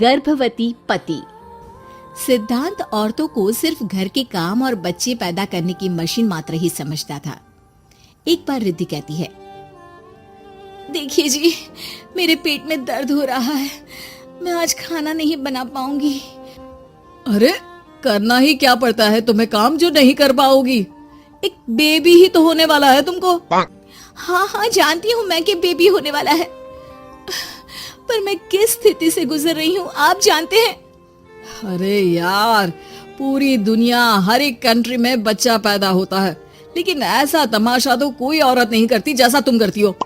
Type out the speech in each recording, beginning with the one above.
गर्भवती पति। सिद्धांत औरतों को सिर्फ घर के काम और बच्चे पैदा करने की मशीन मात्र ही समझता था। एक बार रिद्धि कहती है, देखिए जी, मेरे पेट में दर्द हो रहा है, मैं आज खाना नहीं बना पाऊंगी। अरे करना ही क्या पड़ता है तुम्हें काम जो नहीं कर पाओगी? एक बेबी ही तो होने वाला है तुमको। हाँ हाँ जानती हूँ मैं कि बेबी होने वाला है, पर मैं किस स्थिति से गुजर रही हूँ आप जानते हैं। अरे यार, पूरी दुनिया हर एक कंट्री में बच्चा पैदा होता है, लेकिन ऐसा तमाशा तो कोई औरत नहीं करती जैसा तुम करती हो।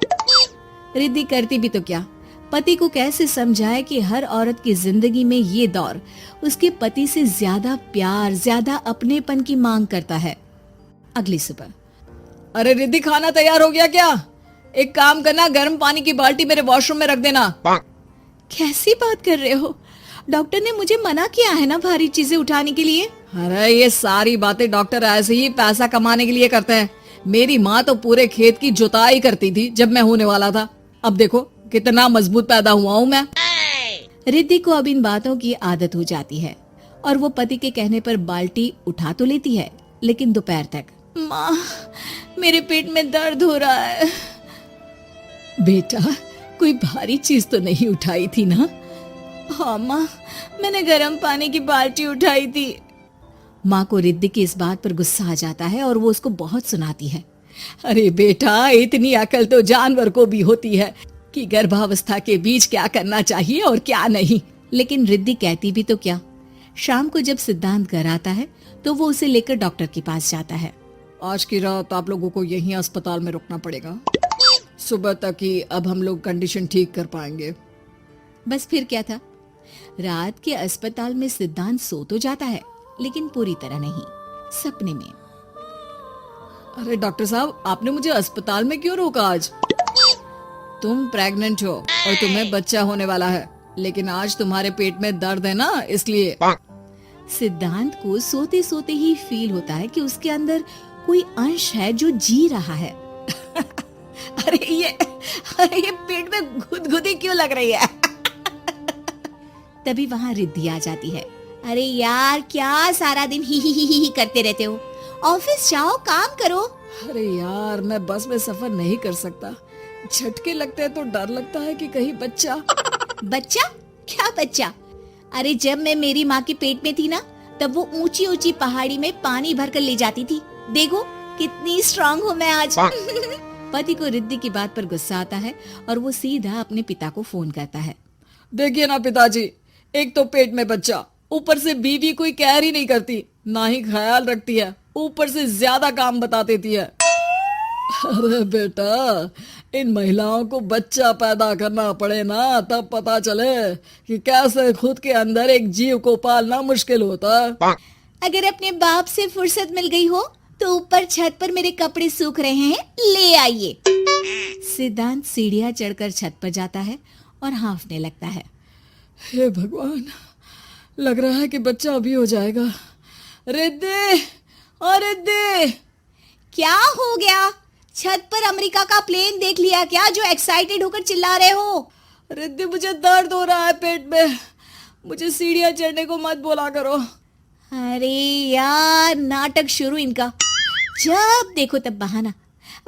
रिद्धि करती भी तो क्या, पति को कैसे समझाए कि हर औरत की जिंदगी में ये दौर उसके पति से ज्यादा प्यार, ज्यादा अपनेपन की मांग करता है। अगली सुबह, अरे रिद्धि, खाना तैयार हो गया क्या? एक काम करना, गर्म पानी की बाल्टी मेरे वॉशरूम में रख देना। कैसी बात कर रहे हो? डॉक्टर ने मुझे मना किया है ना भारी चीजें उठाने के लिए। अरे ये सारी बातें डॉक्टर ऐसे ही पैसा कमाने के लिए करते हैं। मेरी माँ तो पूरे खेत की जुताई करती थी जब मैं होने वाला था। अब देखो कितना मजबूत पैदा हुआ हूँ मैं। रिद्धि को अब इन बातों की आदत हो जाती है और वो पति के कहने पर बाल्टी उठा तो लेती है, लेकिन दोपहर तक, माँ मेरे पेट में दर्द हो रहा है। बेटा, कोई भारी चीज तो नहीं उठाई थी ना? हाँ माँ, मैंने गर्म पानी की बाल्टी उठाई थी। माँ को रिद्धि की इस बात पर गुस्सा आ जाता है और वो उसको बहुत सुनाती है। अरे बेटा, इतनी अकल तो जानवर को भी होती है कि गर्भावस्था के बीच क्या करना चाहिए और क्या नहीं। लेकिन रिद्धि कहती भी तो क्या। शाम को जब सिद्धांत घर आता है तो वो उसे लेकर डॉक्टर के पास जाता है। आज की रात आप लोगों को यहीं अस्पताल में रुकना पड़ेगा, सुबह तक ही अब हम लोग कंडीशन ठीक कर पाएंगे। बस फिर क्या था, रात के अस्पताल में सिद्धांत सो तो जाता है, लेकिन पूरी तरह नहीं, सपने में। अरे डॉक्टर साहब, आपने मुझे अस्पताल में क्यों रोका आज? तुम प्रेग्नेंट हो और तुम्हें बच्चा होने वाला है, लेकिन आज तुम्हारे पेट में दर्द है ना, इसलिए। सिद्धांत को सोते सोते ही फील होता है कि उसके अंदर कोई अंश है जो जी रहा है। अरे ये पेट में गुदगुदी क्यों लग रही है? तभी वहाँ रिद्धि आ जाती है। अरे यार, क्या सारा दिन ही करते रहते हो, ऑफिस जाओ, काम करो। अरे यार, मैं बस में सफर नहीं कर सकता, झटके लगते हैं तो डर लगता है कि कहीं बच्चा। बच्चा? क्या बच्चा? अरे जब मैं मेरी माँ के पेट में थी ना, तब वो ऊंची ऊंची पहाड़ी में पानी भर कर ले जाती थी। देखो कितनी स्ट्रांग हूँ मैं आज। पति को रिद्धि की बात पर गुस्सा आता है और वो सीधा अपने पिता को फोन करता है। देखिए ना पिताजी, एक तो पेट में बच्चा, ऊपर से बीवी कोई केयर ही नहीं करती, ना ही ख्याल रखती है, ऊपर से ज्यादा काम बता देती है। अरे बेटा, इन महिलाओं को बच्चा पैदा करना पड़े ना, तब पता चले कि कैसे खुद के अंदर एक जीव को पालना मुश्किल होता है। अगर अपने बाप से फुर्सत मिल गई हो तो ऊपर छत पर मेरे कपड़े सूख रहे हैं, ले आइए। सिद्धांत सीढ़ियां चढ़कर छत पर जाता है और हांफने लगता है। हे भगवान, लग रहा है कि बच्चा अभी हो जाएगा। रिद्धि, ओ रिद्धि! क्या हो गया? छत पर अमेरिका का प्लेन देख लिया क्या जो एक्साइटेड होकर चिल्ला रहे हो? रिद्धि, मुझे दर्द हो रहा है पेट में, मुझे सीढ़ियां चढ़ने को मत बोला करो। अरे यार, नाटक शुरू इनका, जब देखो तब बहाना।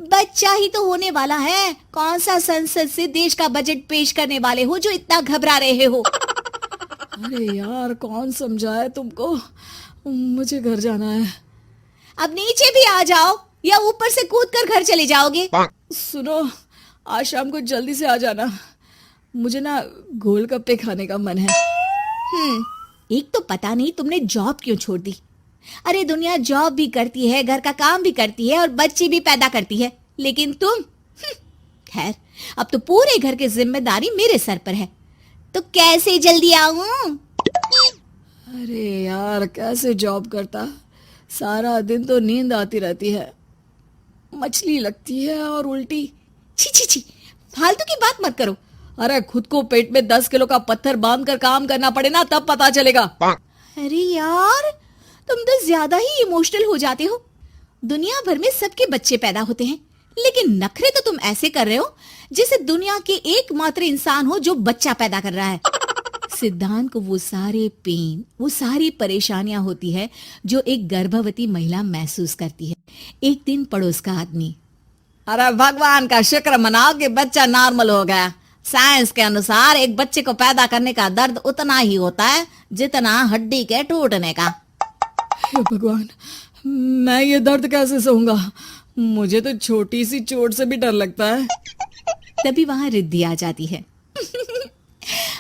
बच्चा ही तो होने वाला है, कौन सा संसद से देश का बजट पेश करने वाले हो जो इतना घबरा रहे हो? अरे यार, कौन समझाए तुमको, मुझे घर जाना है। अब नीचे भी आ जाओ या ऊपर से कूदकर घर चले जाओगे? सुनो, आज शाम को जल्दी से आ जाना, मुझे ना गोलगप्पे खाने का मन है। एक तो पता नहीं तुमने जॉब क्यों छोड़ दी। अरे दुनिया जॉब भी करती है, घर का काम भी करती है और बच्चे भी पैदा करती है, लेकिन तुम, खैर, अब तो पूरे घर की जिम्मेदारी मेरे सर पर है, तो कैसे जल्दी आऊं? अरे यार, कैसे जॉब करता, सारा दिन तो नींद आती रहती है, मछली लगती है और उल्टी। छी छी छी, फालतू की बात मत करो। अरे खुद को पेट में 10 किलो का पत्थर बांध कर काम करना पड़े ना, तब पता चलेगा। अरे यार, तुम तो ज्यादा ही इमोशनल हो जाते हो। दुनिया भर में सबके बच्चे पैदा होते हैं, लेकिन नखरे तो तुम ऐसे कर रहे हो जैसे दुनिया के एकमात्र इंसान हो जो बच्चा पैदा कर रहा है। सिद्धांत को वो सारे पेन, वो सारी परेशानियां होती है जो एक गर्भवती महिला महसूस करती है। एक दिन पड़ोस का आदमी, अरे भगवान का शुक्र मनाओ कि बच्चा नॉर्मल हो गया। साइंस के अनुसार एक बच्चे को पैदा करने का दर्द उतना ही होता है जितना हड्डी के टूटने का। हे भगवान, मैं ये दर्द कैसे सहूंगा? मुझे तो छोटी सी चोट से भी डर लगता है। तभी वहां रिद्धि आ जाती है।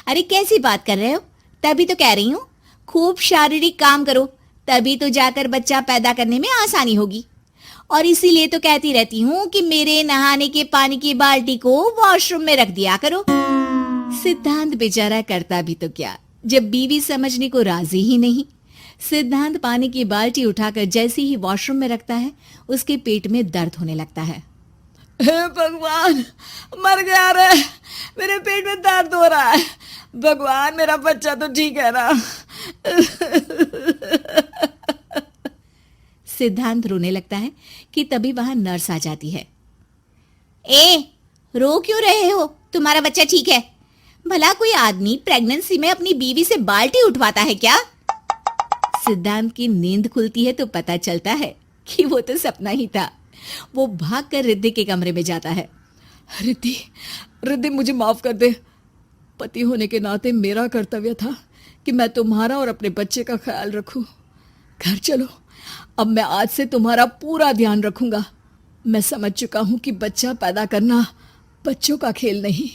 अरे कैसी बात कर रहे हो? तभी तो कह रही हूँ, खूब शारीरिक काम करो, तभी तो जाकर बच्चा पैदा करने में आसानी होगी। और इसीलिए तो कहती रहती हूँ कि मेरे नहाने के पानी की बाल्टी को वॉशरूम में रख दिया करो। सिद्धांत बेचारा करता भी तो क्या, जब बीवी समझने को राजी ही नहीं। सिद्धांत पानी की बाल्टी उठाकर जैसे ही वॉशरूम में रखता है, उसके पेट में दर्द होने लगता है। हे भगवान, मर गया रे, मेरे पेट में दर्द हो रहा है। भगवान, मेरा बच्चा तो ठीक है ना? सिद्धांत रोने लगता है कि तभी वहां नर्स आ जाती है। ए, रो क्यों रहे हो? तुम्हारा बच्चा ठीक है। भला कोई आदमी प्रेगनेंसी में अपनी बीवी से बाल्टी उठवाता है क्या? सिद्धांत की नींद खुलती है तो पता चलता है कि वो तो सपना ही था। वो भागकर रिद्धि के कमरे में जाता है। रिद्धि, रिद्धि, मुझे माफ कर दे। पति होने के नाते मेरा कर्तव्य था कि मैं तुम्हारा और अपने बच्चे का ख्याल रखूं। घर चलो, अब मैं आज से तुम्हारा पूरा ध्यान रखूंगा। मैं समझ चुका हूं कि बच्चा पैदा करना बच्चों का खेल नहीं,